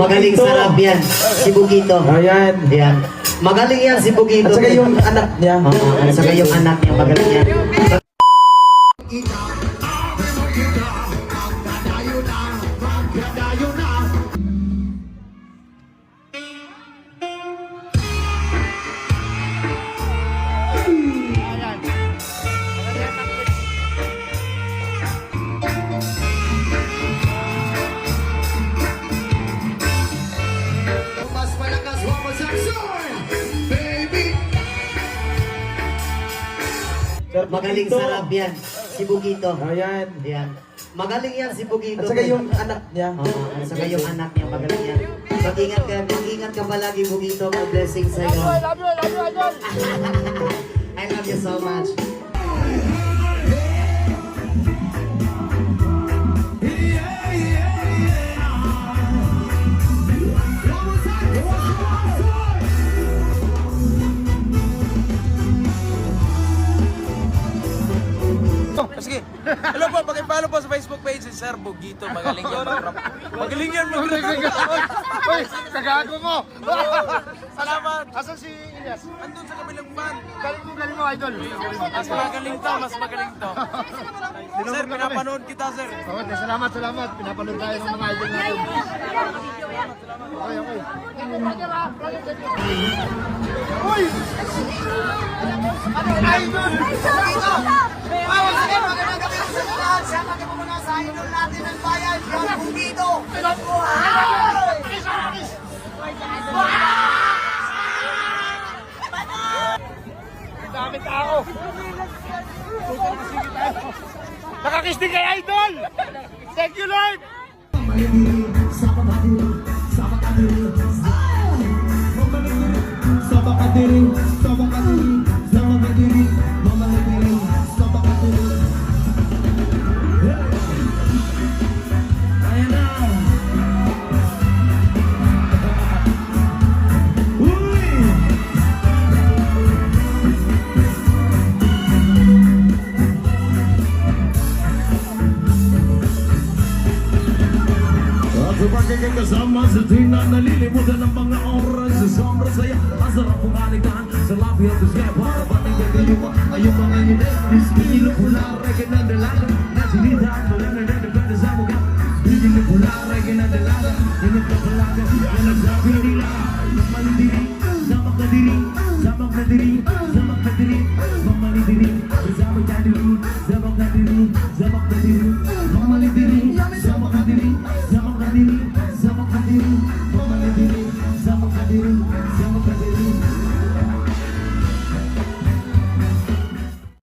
Magaling sarap yan. Si Bugito. Ayan. Yan. Magaling yan si Bugito. At saka yung anak niya. At saka yung anak niya magaling yan. Mas malakas, wapas ang soul, baby. Magaling sarap yan. Si Bugito. Ayan. Yan. Magaling yan si Bugito. At saka yung anak niya. At saka yung anak niya magaling yan. Mag-ingat ka palagi Bugito. God blessing sa'yo. I love you, idol. I love you so much. Sige. Hello po, pakipalo po sa Facebook page si Sir Bugito. Magaling yan mag-rap. Magaling yan mag-rap. Uy, kagago mo. Salamat. Asan si Elias? Andun sa kabilang van. Galing mo, idol. Mas magaling to, mas magaling to. Sir, pinapanood kita, sir. Okay, salamat. Pinapanood tayo ng mga idol natin. Okay. Uy! Idol! Magandang gabi sa lahat. Sama niyo muna sa idol natin ng bayan, yung Bugito. Dami tao! Nakakiss din kay idol! Thank you, Lord! Sebagai kasama sa tuwing na nalilimutan ng mga oras sa sombra saya. Ang sarap pumalikan sa labi at usya. Para bating gagayuma, ayong mga ngiti. Iskilo pula, reggae na dalaga na sinita.